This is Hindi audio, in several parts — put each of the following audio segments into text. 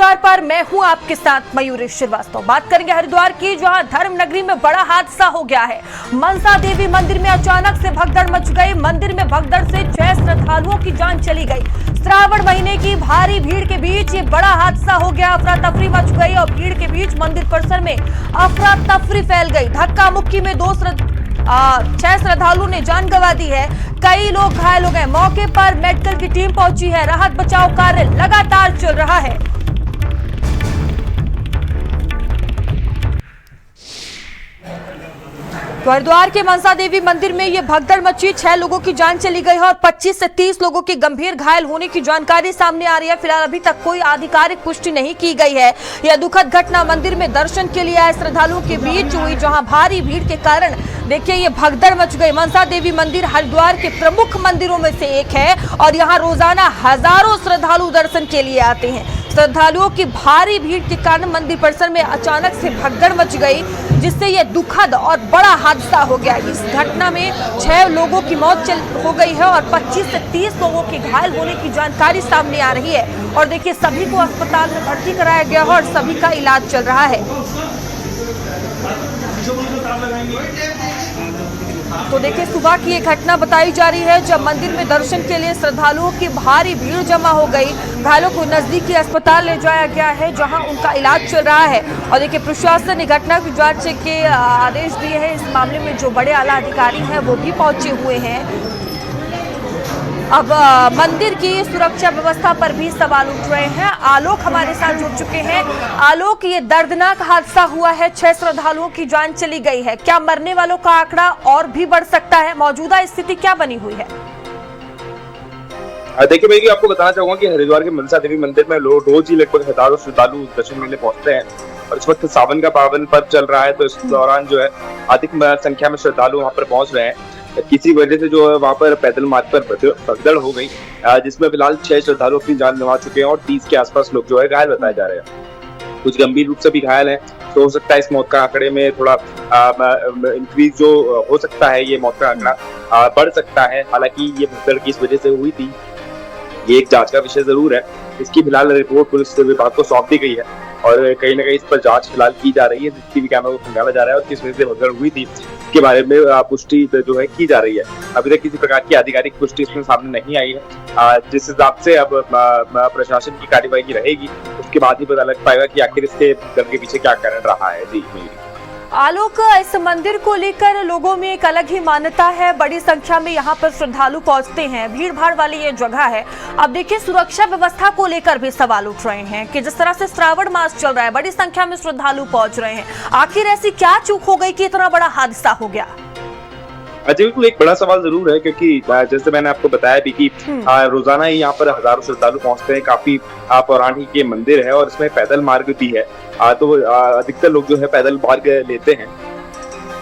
समाचार पर मैं हूं आपके साथ मयूरी श्रीवास्तव। बात करेंगे हरिद्वार की, जहां धर्म नगरी में बड़ा हादसा हो गया है। मनसा देवी मंदिर में अचानक से भगदड़ मच गई। मंदिर में भगदड़ से 6 श्रद्धालुओं की जान चली गई। श्रावण महीने की भारी भीड़ के बीच ये बड़ा हादसा हो गया। अफरा तफरी मच गई और भीड़ के बीच मंदिर परिसर में अफरा तफरी फैल गई। धक्का मुक्की में 6 श्रद्धालुओं ने जान गंवा दी है। कई लोग घायल हो गए। मौके पर मेडिकल की टीम पहुंची है। राहत बचाव कार्य लगातार चल रहा है। हरिद्वार के मनसा देवी मंदिर में यह भगदड़ मची। 6 लोगों की जान चली गई है और 25 से 30 लोगों के गंभीर घायल होने की जानकारी सामने आ रही है। फिलहाल अभी तक कोई आधिकारिक पुष्टि नहीं की गई है। यह दुखद घटना मंदिर में दर्शन के लिए आए श्रद्धालुओं के बीच हुई, जहां भारी भीड़ के कारण देखिए ये भगदड़ मच गई। मनसा देवी मंदिर हरिद्वार के प्रमुख मंदिरों में से एक है और यहाँ रोजाना हजारों श्रद्धालु दर्शन के लिए आते हैं। श्रद्धालुओं की भारी भीड़ के कारण मंदिर परिसर में अचानक से भगदड़ मच गई, जिससे यह दुखद और बड़ा हादसा हो गया। इस घटना में 6 लोगों की मौत हो गई है और 25 से 30 लोगों के घायल होने की जानकारी सामने आ रही है। और देखिए सभी को अस्पताल में भर्ती कराया गया है और सभी का इलाज चल रहा है। तो देखिए सुबह की ये घटना बताई जा रही है, जब मंदिर में दर्शन के लिए श्रद्धालुओं की भारी भीड़ जमा हो गई। घायलों को नजदीकी अस्पताल ले जाया गया है, जहां उनका इलाज चल रहा है। और देखिए प्रशासन ने घटना की जांच के आदेश दिए हैं। इस मामले में जो बड़े आला अधिकारी हैं वो भी पहुंचे हुए हैं। अब मंदिर की सुरक्षा व्यवस्था पर भी सवाल उठ रहे हैं। आलोक हमारे साथ जुड़ चुके हैं। आलोक, ये दर्दनाक हादसा हुआ है, 6 श्रद्धालुओं की जान चली गई है। क्या मरने वालों का आंकड़ा और भी बढ़ सकता है? मौजूदा स्थिति क्या बनी हुई है? देखिए मैं आपको बताना चाहूंगा कि हरिद्वार के मनसा देवी मंदिर में रोज ही लगभग हजारों श्रद्धालु दर्शन के लिए पहुंचते हैं और इस वक्त सावन का पावन पर्व चल रहा है, तो इस दौरान जो है अधिक संख्या में श्रद्धालु वहां पर पहुंच रहे हैं। किसी वजह से जो है वहां पर पैदल मार्ग पर भगदड़ हो गई, जिसमें फिलहाल 6 श्रद्धालु अपनी जान गंवा चुके हैं और 30 के आसपास लोग जो है घायल बताए जा रहे हैं। कुछ गंभीर रूप से भी घायल हैं, तो हो सकता है इस मौत का आंकड़े में थोड़ा इंक्रीज जो हो सकता है, ये मौत का आंकड़ा बढ़ सकता है। हालांकि ये भगदड़ किस वजह से हुई थी ये एक जांच का विषय जरूर है। इसकी फिलहाल रिपोर्ट पुलिस विभाग को सौंप दी गई है और कहीं ना कहीं इस पर जांच फिलहाल की जा रही है। सीसीटीवी कैमरा को खंगाला जा रहा है और किस वजह से भगदड़ हुई थी इसके बारे में पुष्टि जो है की जा रही है। अभी तक किसी प्रकार की आधिकारिक पुष्टि इसमें सामने नहीं आई है। जिस हिसाब से अब प्रशासन की कार्यवाही रहेगी उसके बाद ही पता लग पाएगा कि आखिर इसके भगदड़ के पीछे क्या कारण रहा है। जी आलोक, इस मंदिर को लेकर लोगों में एक अलग ही मान्यता है। बड़ी संख्या में यहाँ पर श्रद्धालु पहुँचते हैं, भीड़ भाड़ वाली ये जगह है। अब देखिए सुरक्षा व्यवस्था को लेकर भी सवाल उठ रहे हैं कि जिस तरह से श्रावण मास चल रहा है, बड़ी संख्या में श्रद्धालु पहुँच रहे हैं। आखिर ऐसी क्या चूक हो गई कि इतना बड़ा हादसा हो गया? अजय बिल्कुल एक बड़ा सवाल जरूर है, क्योंकि जैसे मैंने आपको बताया भी कि रोजाना ही यहाँ पर हजारों श्रद्धालु पहुंचते हैं। काफी पौराणिक ये मंदिर है और इसमें पैदल मार्ग भी है, तो अधिकतर लोग जो है पैदल मार्ग लेते हैं।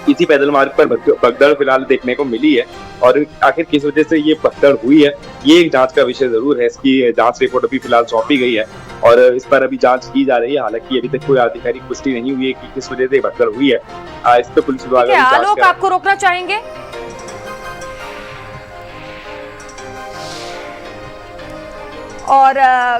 इसी पैदल मार्ग पर भगदड़ फिलहाल देखने को मिली है और आखिर किस वजह से ये भगदड़ हुई है ये एक जांच का विषय जरूर है। इसकी जांच रिपोर्ट अभी फिलहाल सौंपी गई है और इस पर अभी जांच की जा रही है। हालांकि अभी तक कोई आधिकारिक पुष्टि नहीं हुई है कि किस वजह से भगदड़ हुई है। इस पर पुलिस विभाग आलोक आपको रोकना चाहेंगे? और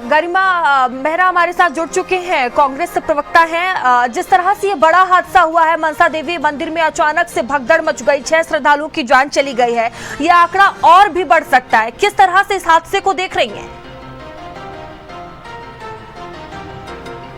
गरिमा मेहरा हमारे साथ जुड़ चुके हैं, कांग्रेस प्रवक्ता हैं। जिस तरह से ये बड़ा हादसा हुआ है, मनसा देवी मंदिर में अचानक से भगदड़ मच गई, 6 श्रद्धालुओं की जान चली गई है, ये आंकड़ा और भी बढ़ सकता है। किस तरह से इस हादसे को देख रही हैं?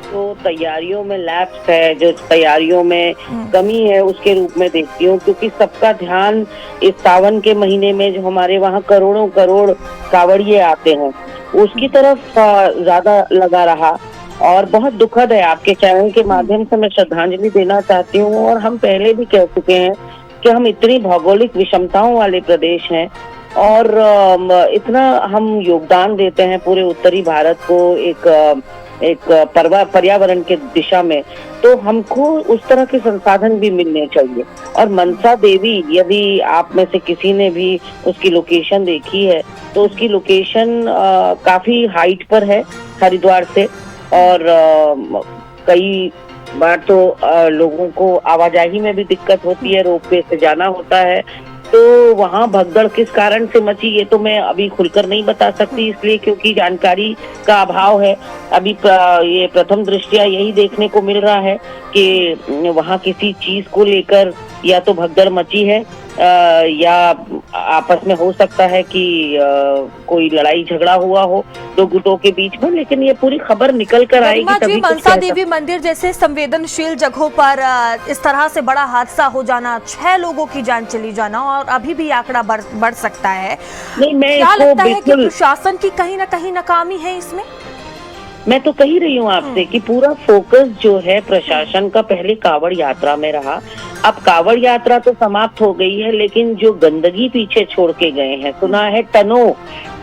तो तैयारियों में लैप्स है, जो तैयारियों में कमी है उसके रूप में देखती हूँ, क्योंकि सबका ध्यान इस सावन के महीने में जो हमारे वहाँ करोड़ों करोड़ कांवड़िए आते हैं उसकी तरफ ज्यादा लगा रहा। और बहुत दुखद है। आपके चैनल के माध्यम से मैं श्रद्धांजलि देना चाहती हूँ और हम पहले भी कह चुके हैं कि हम इतनी भौगोलिक विषमताओं वाले प्रदेश हैं और इतना हम योगदान देते हैं पूरे उत्तरी भारत को एक पर्यावरण के दिशा में, तो हमको उस तरह के संसाधन भी मिलने चाहिए। और मनसा देवी, यदि आप में से किसी ने भी उसकी लोकेशन देखी है तो उसकी लोकेशन काफी हाइट पर है हरिद्वार से और कई बार तो लोगों को आवाजाही में भी दिक्कत होती है, रोपवे से जाना होता है तो वहाँ भगदड़ किस कारण से मची ये तो मैं अभी खुलकर नहीं बता सकती, इसलिए क्योंकि जानकारी का अभाव है। अभी ये प्रथम दृष्टया यही देखने को मिल रहा है कि वहाँ किसी चीज को लेकर या तो भगदड़ मची है या आपस में हो सकता है कि कोई लड़ाई झगड़ा हुआ हो दो गुटों के बीच में, लेकिन ये पूरी खबर निकल कर आएगी तभी कुछ मनसा देवी मंदिर जैसे संवेदनशील जगहों पर इस तरह से बड़ा हादसा हो जाना, 6 लोगों की जान चली जाना और अभी भी आंकड़ा बढ़ सकता है। नहीं, मैं क्या इसको लगता है कि बिल्कुल प्रशासन की कहीं ना कहीं नाकामी है इसमें? मैं तो कही रही हूँ आपसे कि पूरा फोकस जो है प्रशासन का पहले कावड़ यात्रा में रहा। अब कावड़ यात्रा तो समाप्त हो गई है, लेकिन जो गंदगी पीछे छोड़ के गए हैं, सुना है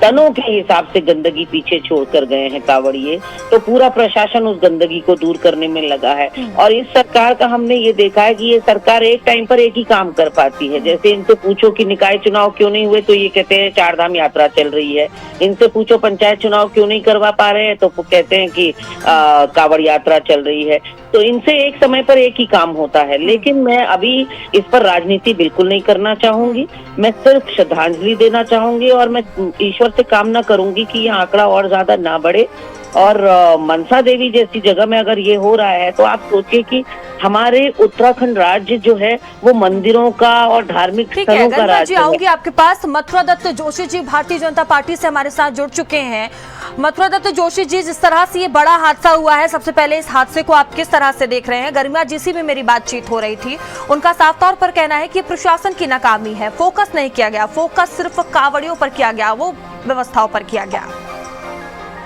टनों के हिसाब से गंदगी पीछे छोड़कर गए हैं कावड़िए, तो पूरा प्रशासन उस गंदगी को दूर करने में लगा है। और इस सरकार का हमने ये देखा है कि ये सरकार एक टाइम पर एक ही काम कर पाती है। जैसे इनसे पूछो कि निकाय चुनाव क्यों नहीं हुए, तो ये कहते हैं 4 धाम यात्रा चल रही है। इनसे पूछो पंचायत चुनाव क्यों नहीं करवा पा रहे हैं, तो कहते हैं कि कावड़ यात्रा चल रही है। तो इनसे एक समय पर एक ही काम होता है। लेकिन मैं अभी इस पर राजनीति बिल्कुल नहीं करना चाहूंगी, मैं सिर्फ श्रद्धांजलि देना चाहूंगी और मैं ईश्वर से कामना करूंगी कि ये आंकड़ा और ज्यादा ना बढ़े। और मनसा देवी जैसी जगह में अगर ये हो रहा है तो आप सोचिए कि हमारे उत्तराखंड राज्य जो है वो मंदिरों का और धार्मिक स्थलों का राज्य है। आऊंगी आपके पास। मथुरा दत्त जोशी जी भारतीय जनता पार्टी से हमारे साथ जुड़ चुके हैं। मथुरा दत्त जोशी जी, जिस तरह से ये बड़ा हादसा हुआ है, सबसे पहले इस हादसे को आप किस तरह से देख रहे हैं? गरिमा जी से में मेरी बातचीत हो रही थी, उनका साफ तौर पर कहना है कि प्रशासन की नाकामी है, फोकस नहीं किया गया, फोकस सिर्फ कावड़ियों पर किया गया, वो व्यवस्थाओं पर किया गया।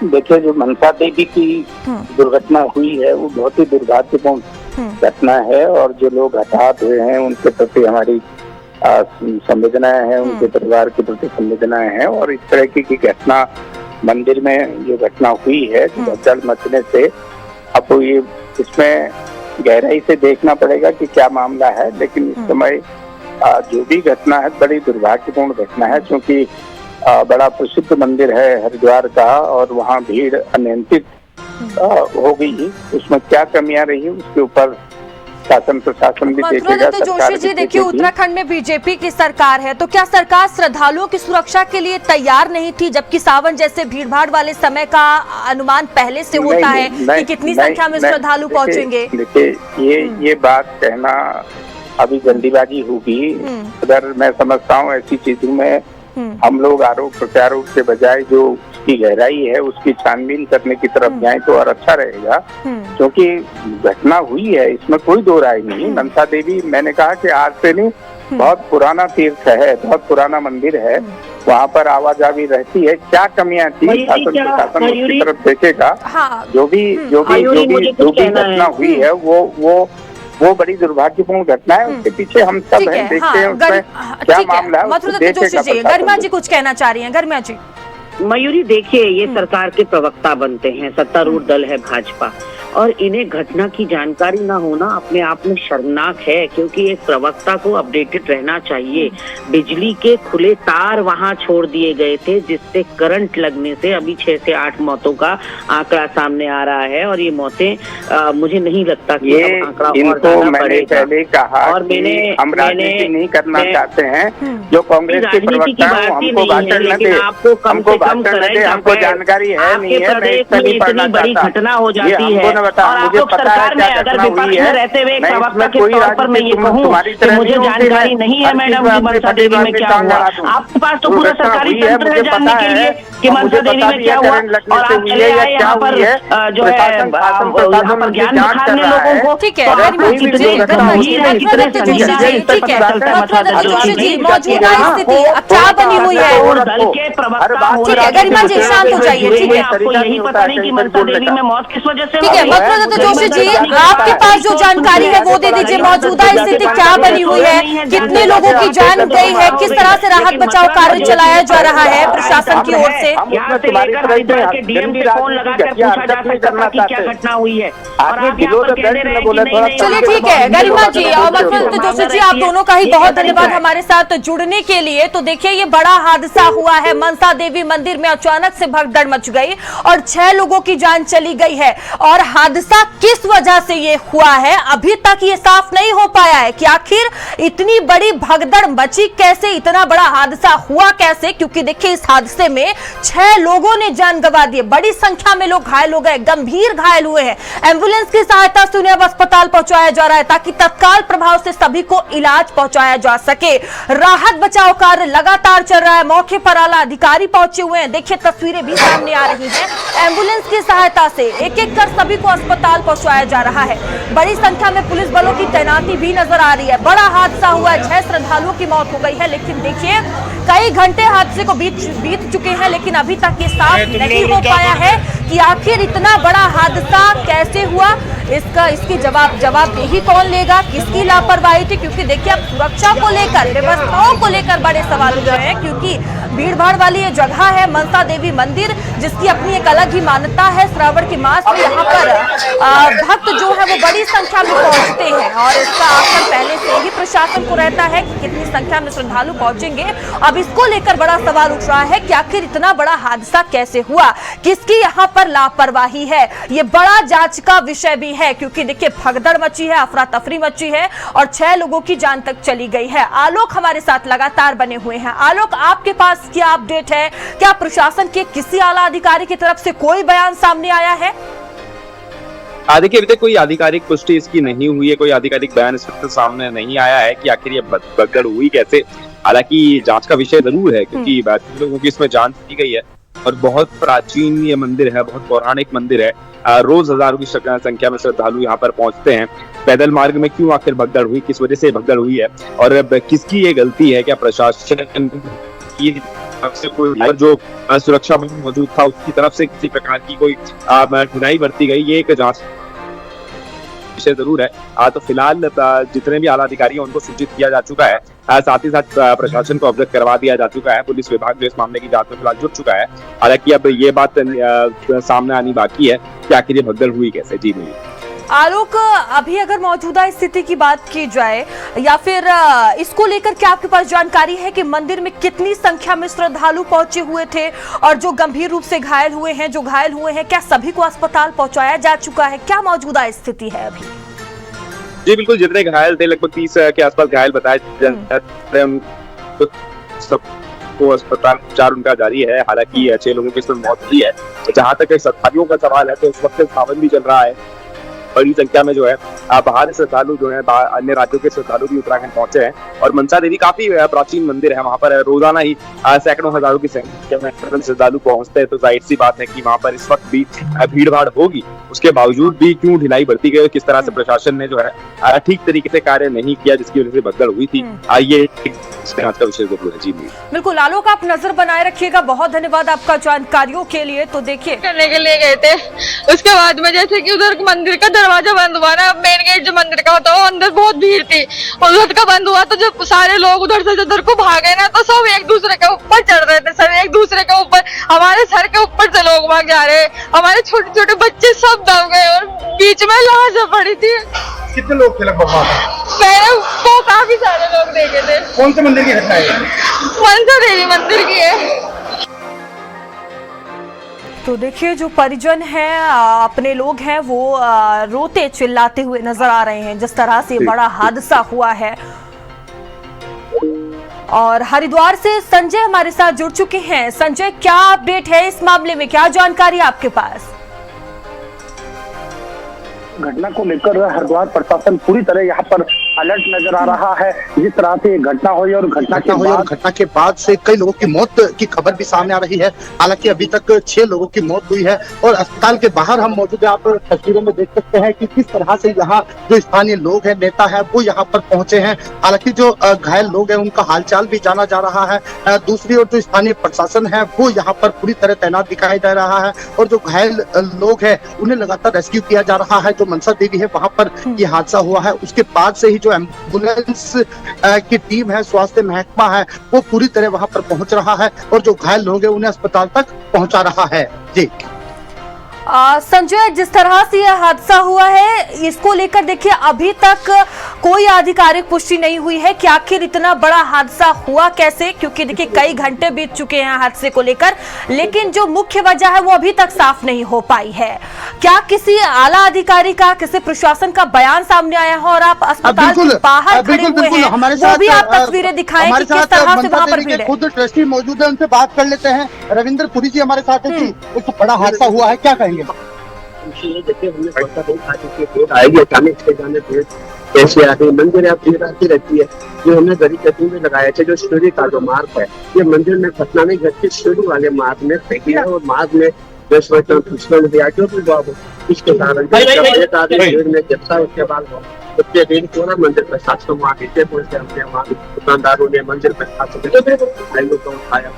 देखिए, जो मनसा देवी की दुर्घटना हुई है वो बहुत ही दुर्भाग्यपूर्ण घटना है और जो लोग हताहत हुए हैं उनके प्रति हमारी संवेदनाएं हैं, उनके परिवार के प्रति संवेदनाएं हैं। और इस तरह की घटना मंदिर में जो घटना हुई है भगदड़ मचने से, अब ये इसमें गहराई से देखना पड़ेगा कि क्या मामला है। लेकिन इस समय जो भी घटना है बड़ी दुर्भाग्यपूर्ण घटना है, क्योंकि बड़ा प्रसिद्ध मंदिर है हरिद्वार का और वहाँ भीड़ अनियंत्रित हो गई। उसमें क्या कमियां रही उसके ऊपर शासन प्रशासन भी देखेगा। तो जोशी जी, देखिए उत्तराखंड में बीजेपी की सरकार है, तो क्या सरकार श्रद्धालुओं की सुरक्षा के लिए तैयार नहीं थी, जबकि सावन जैसे भीड़भाड़ वाले समय का अनुमान पहले से होता है कि कितनी संख्या में श्रद्धालु पहुंचेंगे? देखिए, ये बात कहना अभी जल्दीबाजी होगी। अगर मैं समझता हूँ ऐसी चीजों में हम लोग आरोप प्रत्यारोप के बजाय जो उसकी गहराई है उसकी छानबीन करने की तरफ जाएं तो और अच्छा रहेगा, क्योंकि घटना हुई है, इसमें कोई दो राय नहीं। मनसा देवी, मैंने कहा कि आज से नहीं, बहुत पुराना तीर्थ है, बहुत पुराना मंदिर है, वहाँ पर आवाजाही रहती है। क्या कमियां थी शासन प्रशासन उसकी तरफ देखेगा। जो भी घटना हुई है वो बड़ी दुर्भाग्यपूर्ण घटना है, उसके पीछे हम सब हैं, देखते हैं उसमें क्या मामला है। गरिमा जी कुछ कहना चाह रही हैं? गरिमा जी। मयूरी, देखिए, ये सरकार के प्रवक्ता बनते हैं, सत्तारूढ़ दल है भाजपा, और इन्हें घटना की जानकारी ना होना अपने आप में शर्मनाक है, क्योंकि एक प्रवक्ता को अपडेटेड रहना चाहिए। बिजली के खुले तार वहां छोड़ दिए गए थे, जिससे करंट लगने से अभी 6 से 8 मौतों का आंकड़ा सामने आ रहा है। और ये मौतें मुझे नहीं लगता कि ये आंकड़ा और ज्यादा बढ़ेगा। पहले कहा और मैंने हम राजनीति नहीं करना चाहते हैं, जो कांग्रेस के प्रवक्ता हैं हमको भाषण न दे, हमको भाषण न दे, हमको जानकारी है नहीं है, मैं इसमें नहीं पढ़ना बड़ी घटना हो जाती है। और आप लोग सरकार में अगर विपक्ष में रहते हुए प्रवक्ता के तौर पर मैं ये कहूँ कि मुझे जानकारी नहीं है मैडम कि मनसा देवी में क्या हुआ। आपके पास तो पूरा सरकारी तंत्र है जानने के लिए कि मनसा देवी में क्या हुआ, और आप चले आए यहाँ पर जो है यहाँ पर ज्ञान दिखाने लोगों को। ठीक है, मौजूदा स्थिति अब क्या बनी हुई है? ठीक है गरिमा जी, शांत हो जाइए। ठीक है, आपको यही पता नहीं कि मनसा देवी में मौत किस वजह से? ठीक है, मथुरा दत्त जोशी जी, आपके पास जो जानकारी है वो दे दीजिए। मौजूदा स्थिति क्या बनी हुई है? कितने लोगों की जान गई है? किस तरह से राहत बचाव कार्य चलाया जा रहा है प्रशासन की ओर से? क्या घटना हुई है? चलिए ठीक है गरिमा जी और मथुरा दत्त जोशी जी, आप दोनों का ही बहुत धन्यवाद हमारे साथ जुड़ने के लिए। तो देखिए, ये बड़ा हादसा हुआ है, मनसा देवी मंदिर में अचानक से भगदड़ मच गई और 6 लोगों की जान चली गई है। और हादसा किस वजह से ये हुआ है, अभी तक ये साफ नहीं हो पाया है कि आखिर इतनी बड़ी भगदड़ मची कैसे, इतना बड़ा हादसा हुआ कैसे। क्योंकि देखिए इस हादसे में 6 लोगों ने जान गंवा दी, बड़ी संख्या में लोग घायल हो गए, गंभीर घायल हुए हैं। एम्बुलेंस की सहायता से उन्हें अब अस्पताल पहुंचाया जा रहा है ताकि तत्काल प्रभाव से सभी को इलाज पहुंचाया जा सके। राहत बचाव कार्य लगातार चल रहा है, मौके पर आला अधिकारी पहुंचे हुए हैं। देखिए तस्वीरें भी सामने आ रही हैं। एम्बुलेंस की सहायता से एक एक कर सभी को अस्पताल पहुंचाया जा रहा है। बड़ी संख्या में पुलिस बलों की तैनाती भी नजर आ रही है। बड़ा हादसा हुआ है, 6 श्रद्धालुओं की मौत हो गई है, लेकिन देखिए कई घंटे हादसे को बीत चुके हैं, लेकिन अभी तक ये साफ नहीं हो पाया है कि आखिर इतना बड़ा हादसा कैसे हुआ। इसकी जवाबदेही कौन लेगा, किसकी लापरवाही थी। क्योंकि देखिए अब सुरक्षा को लेकर, व्यवस्थाओं को लेकर बड़े सवाल उठ रहे हैं। क्योंकि भीड़ भाड़ वाली ये जगह है मनसा देवी मंदिर, जिसकी अपनी एक अलग ही मान्यता है। श्रावण के मास में यहाँ पर भक्त जो है वो बड़ी संख्या में पहुंचते हैं और इसका आकलन पहले से ही प्रशासन को रहता है कि कितनी संख्या में श्रद्धालु पहुंचेंगे। अब इसको लेकर बड़ा सवाल उठ रहा है कि आखिर इतना बड़ा हादसा कैसे हुआ, किसकी यहाँ पर लापरवाही है। ये बड़ा जांच का विषय भी है क्योंकि देखिए भगदड़ मची है, अफरा तफरी मची है और 6 लोगों की जान तक चली गई है। आलोक हमारे साथ लगातार बने हुए हैं। आलोक, आपके पास क्या अपडेट है? क्या प्रशासन के किसी आला अधिकारी की तरफ से कोई बयान सामने आया है? देखिए अभी तक कोई आधिकारिक पुष्टि इसकी नहीं हुई है, कोई आधिकारिक बयान इस वक्त सामने नहीं आया है कि आखिर ये भगदड़ हुई कैसे। हालांकि जांच का विषय जरूर है क्योंकि लोगों की इसमें जांच की गई है और बहुत प्राचीन ये मंदिर है, बहुत पौराणिक मंदिर है। रोज हजारों की संख्या में श्रद्धालु यहाँ पर पहुंचते हैं। पैदल मार्ग में क्यों आखिर भगदड़ हुई, किस वजह से भगदड़ हुई है और किसकी ये गलती है? क्या प्रशासन की तरफ से कोई जो सुरक्षा बल मौजूद था उसकी तरफ से किसी प्रकार की कोई ढिलाई बरती गई, ये एक जांच विषय जरूर है। तो फिलहाल जितने भी आला अधिकारी हैं उनको सूचित किया जा चुका है, साथ ही साथ प्रशासन को अवगत करवा दिया जा चुका है। पुलिस विभाग जो इस मामले की जांच में फिलहाल जुट चुका है। हालांकि अब ये बात सामने आनी बाकी है कि आखिर ये भगदड़ हुई कैसे। जी नहीं आलोक, अभी अगर मौजूदा स्थिति की बात की जाए या फिर इसको लेकर क्या आपके पास जानकारी है कि मंदिर में कितनी संख्या में श्रद्धालु पहुंचे हुए थे और जो गंभीर रूप से घायल हुए हैं, क्या सभी को अस्पताल पहुंचाया जा चुका है? क्या मौजूदा स्थिति है अभी? जी बिल्कुल, जितने घायल थे लगभग 30 के आसपास घायल बताए सबको अस्पताल उपचार उनका जारी है। हालांकि 6 लोगों की इसमें मौत हुई है। जहां तक श्रद्धालुओं का सवाल है तो इस वक्त सावन भी चल रहा है। बड़ी संख्या में जो है बाहर श्रद्धालु जो है, अन्य राज्यों के श्रद्धालु भी उत्तराखंड पहुंचे हैं और मनसा देवी काफी प्राचीन मंदिर है। वहां पर रोजाना ही सैकड़ों हजारों की संख्या में श्रद्धालु पहुंचते हैं। तो जाहिर सी बात है कि वहां पर इस वक्त भी भीड़ भाड़ होगी। उसके बावजूद भी क्यों ढिलाई बरती गई, किस तरह से प्रशासन ने जो है ठीक तरीके से कार्य नहीं किया जिसकी वजह से भगदड़ हुई थी, ये आज का विषय जरूर है। जी बिल्कुल आलोक, आप नजर बनाए रखिएगा। बहुत धन्यवाद आपका जानकारियों के लिए। तो देखिए करने के लिए गए थे, उसके बाद में जैसे कि उधर मंदिर का दरवाजा बंद हुआ ना, मेन गेट जो मंदिर का होता है अंदर बहुत भीड़ थी, उधर का बंद हुआ तो जब सारे लोग उधर से उधर को भागे ना तो सब एक दूसरे के ऊपर चढ़ रहे थे। सब एक दूसरे के ऊपर, हमारे सर के ऊपर से लोग भाग जा रहे, हमारे छोटे छोटे बच्चे सब दब गए और बीच में लाश पड़ी थी। कितने लोग थे लगभग? मैंने वो काफी सारे लोग देखे थे। कौन से मंदिर की घटना है? मनसा देवी मंदिर की है। तो देखिए जो परिजन हैं, अपने लोग हैं, वो रोते चिल्लाते हुए नजर आ रहे हैं जिस तरह से बड़ा हादसा हुआ है। और हरिद्वार से संजय हमारे साथ जुड़ चुके हैं। संजय, क्या अपडेट है इस मामले में, क्या जानकारी आपके पास? घटना को लेकर हरिद्वार प्रशासन पूरी तरह यहाँ पर अलर्ट नजर आ रहा है। जिस तरह से घटना हुई और घटना के बाद से कई लोगों की मौत की खबर भी सामने आ रही है। हालांकि अभी तक 6 लोगों की मौत हुई है और अस्पताल के बाहर हम मौजूद है। आप तस्वीरों में देख सकते हैं कि किस तरह से यहाँ जो स्थानीय लोग हैं, नेता है, वो यहाँ पर पहुंचे हैं। हालांकि जो घायल लोग हैं उनका हालचाल भी जाना जा रहा है। दूसरी ओर जो स्थानीय प्रशासन है वो यहाँ पर पूरी तरह तैनात दिखाई दे रहा है और जो घायल लोग हैं उन्हें लगातार रेस्क्यू किया जा रहा है। जो मनसा देवी है वहां पर ये हादसा हुआ है, उसके बाद से ही जो एम्बुलेंस की टीम है, स्वास्थ्य महकमा है, वो पूरी तरह वहां पर पहुंच रहा है और जो घायल लोग हैं उन्हें अस्पताल तक पहुंचा रहा है। जी संजय, जिस तरह से यह हादसा हुआ है इसको लेकर देखिए अभी तक कोई आधिकारिक पुष्टि नहीं हुई है कि आखिर इतना बड़ा हादसा हुआ कैसे, क्योंकि देखिए कई घंटे बीत चुके हैं हादसे को लेकर, लेकिन जो मुख्य वजह है वो अभी तक साफ नहीं हो पाई है। क्या किसी आला अधिकारी का, किसी प्रशासन का बयान सामने आया है? और आप अस्पताल के बाहर खड़े हुए हैं, वो भी आप तस्वीरें दिखाएं कि किस तरह से वहां पर भीड़ है। खुद ट्रस्टी मौजूद है, उनसे बात कर लेते हैं। रविंद्र पुरी जी हमारे साथ है जी। एक बड़ा हादसा हुआ है, क्या कहेंगे? देखिए, हमने सोचा नहीं था कि पेड़ आएगी अचानक से, जाने पेड़ कैसे आ गई। मंदिर आप भीड़ आती रहती है। जो हमने गली कटिंग में लगाए थे, जो सीढ़ी का जो मार्ग है, ये मंदिर में घटना नहीं घटती, सीढ़ी वाले मार्ग में फेंकी है और मार्ग में फिसलन दिया, जो भी हुआ इसके कारण भीड़ में गिरता। उसके बाद उसके दिन पूरा मंदिर प्रशासन वहाँ नीचे पहुंचे, हमने वहाँ दुकानदारों ने मंदिर प्रशासन को उठाया।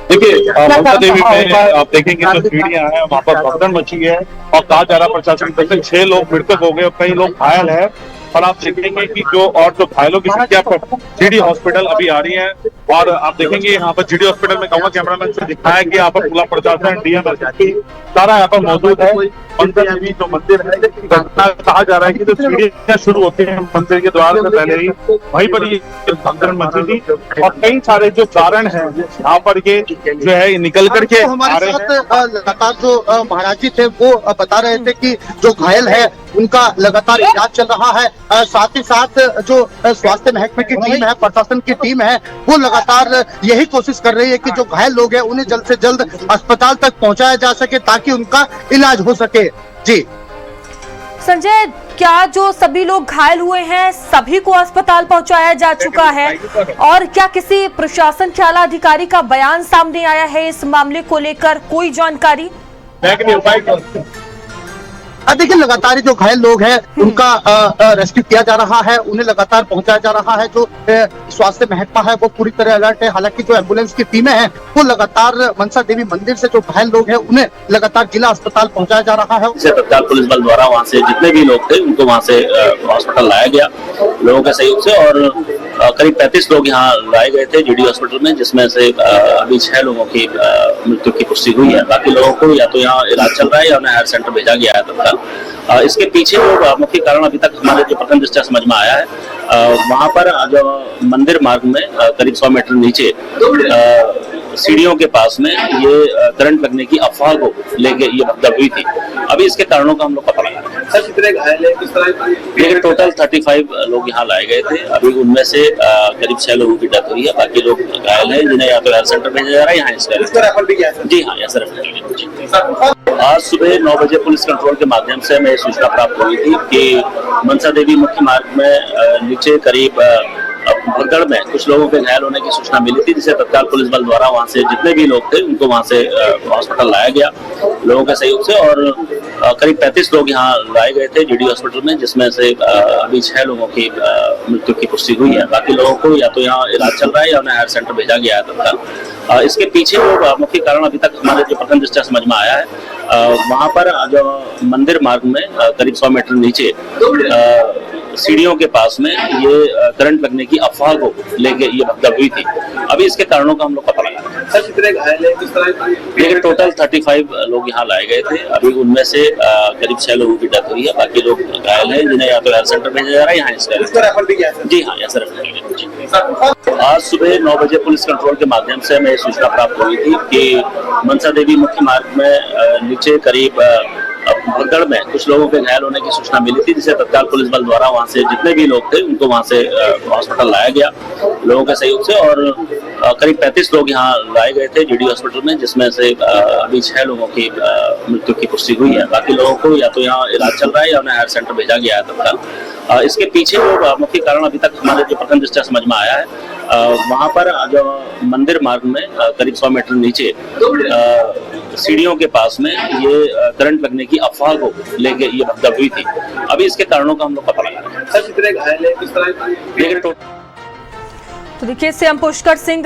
देखिए, ममता देवी में आप देखेंगे जो सीढ़ियां हैं वहाँ पर भगदड़ मची है और कहा जा रहा प्रशासन की तरफ से 6 लोग मृतक हो गए और कई लोग घायल हैं। और आप देखेंगे कि जो घायलों की संख्या पर जीडी हॉस्पिटल अभी आ रही है। और आप देखेंगे यहाँ पर जीडी हॉस्पिटल में कहूँगा कैमरामैन से दिखाया कि यहाँ पर पूरा प्रशासन डीएम सारा यहाँ पर मौजूद है। मंदिर देवी जो मंदिर है, कहा जा रहा है कि जो सीढ़ियां शुरू होती है मंदिर के द्वार से पहले ही वहीं पर ये भगदड़ मची थी और कई सारे जो कारण है यहाँ पर ये जो है निकल करके हमारे साथ लगातार जो महाराज जी थे वो बता रहे थे कि जो घायल है उनका लगातार इलाज चल रहा है। साथ ही साथ जो स्वास्थ्य महकमे की टीम है, प्रशासन की टीम है, वो लगातार यही कोशिश कर रही है कि जो घायल लोग हैं उन्हें जल्द से जल्द अस्पताल तक पहुंचाया जा सके ताकि उनका इलाज हो सके। जी संजय, क्या जो सभी लोग घायल हुए हैं सभी को अस्पताल पहुंचाया जा चुका है? और क्या किसी प्रशासन के आला अधिकारी का बयान सामने आया है इस मामले को लेकर? कोई जानकारी? देखिए, लगातार जो घायल लोग हैं उनका रेस्क्यू किया जा रहा है, उन्हें लगातार पहुंचाया जा रहा है। जो स्वास्थ्य महकमा है वो पूरी तरह अलर्ट है। हालांकि जो एम्बुलेंस की टीमें हैं वो लगातार मनसा देवी मंदिर से जो घायल लोग हैं उन्हें लगातार जिला अस्पताल पहुंचाया जा रहा है। तत्काल पुलिस बल द्वारा वहाँ से जितने भी लोग थे उनको वहाँ से हॉस्पिटल लाया गया लोगों के सहयोग से। और करीब 35 लोग यहाँ लाए गए थे जीडी हॉस्पिटल में, जिसमें से अभी 6 लोगों की मृत्यु की पुष्टि हुई है। बाकी लोगों को या तो यहाँ इलाज चल रहा है या उन्हें हेल्थ सेंटर भेजा गया है तत्काल। इसके पीछे जो मुख्य कारण अभी तक हमारे जो प्रथम दृष्टया समझ में आया है, वहाँ पर जो मंदिर मार्ग में करीब 100 मीटर नीचे सीढ़ियों के पास में ये करंट लगने की अफवाह को लेके ये भगदड़ हुई थी। अभी इसके कारणों का हम लोग पता लगा रहे हैं। सर, कितने घायल हैं, किस तरह? देखिए, टोटल 35 लोग यहाँ लाए गए थे। अभी उनमें से करीब 6 लोगों की डेथ हुई है। बाकी लोग घायल हैं जिन्हें या तो हेल्थ सेंटर भेजा जा रहा है, यहाँ जी हाँ, यहाँ सर आज सुबह 9 बजे पुलिस कंट्रोल के माध्यम से हमें सूचना प्राप्त हुई थी कि मनसा देवी मुख्य मार्ग में नीचे करीब भगदड़ में कुछ लोगों के घायल होने की सूचना मिली थी, जिसे तत्काल पुलिस बल द्वारा वहाँ से जितने भी लोग थे उनको वहाँ से हॉस्पिटल लाया गया लोगों के सहयोग से। और करीब 35 लोग यहाँ लाए गए थे जीडी हॉस्पिटल में, जिसमें से अभी 6 लोगों की मृत्यु की पुष्टि हुई है। बाकी लोगों को या तो यहाँ इलाज चल रहा है या उन्हें हेल्थ सेंटर भेजा गया है तत्काल। इसके पीछे जो मुख्य कारण अभी तक हमारे जो प्रथम दृष्टया समझ में आया है, वहाँ पर जो मंदिर मार्ग में करीब 100 मीटर नीचे सीढ़ियों के पास में ये करंट लगने की अफवाह को लेके ये भगदड़ हुई थी। अभी इसके कारणों का हम लोग पता लगा रहे हैं। सर, कितने घायल हैं, किस तरह? देखिए, टोटल 35 लोग यहाँ लाए गए थे। अभी उनमें से करीब 6 लोगों की डेथ हुई है। बाकी लोग घायल हैं जिन्हें या तो हेल्थ सेंटर भेजा जा रहा है, यहाँ जी हाँ, यहाँ सर आज सुबह 9 बजे पुलिस कंट्रोल के माध्यम से हमें सूचना प्राप्त हुई थी कि मनसा देवी मुख्य मार्ग में नीचे करीब भगदड़ में कुछ लोगों के घायल होने की सूचना मिली थी, जिसे तत्काल पुलिस बल द्वारा वहाँ से जितने भी लोग थे उनको वहाँ से हॉस्पिटल लाया गया लोगों के सहयोग से। और करीब 35 लोग यहाँ लाए गए थे जीडी हॉस्पिटल में, जिसमें से अभी 6 लोगों की मृत्यु की पुष्टि हुई है। बाकी लोगों को या तो यहाँ इलाज चल रहा है या उन्हें हेल्थ सेंटर भेजा गया है तत्काल। इसके पीछे जो मुख्य कारण अभी तक हमारे जो प्रथम दृष्टया समझ में आया है, वहाँ पर जो मंदिर मार्ग में करीब 100 मीटर नीचे सीढ़ियों के पास में ये करंट लगने की अफवाह को लेके ये भगदड़ हुई थी। अभी इसके कारणों का हम लोग पता लगा रहे हैं। सर, कितने घायल हैं, किस तरह? तो देखिए, सीएम पुष्कर सिंह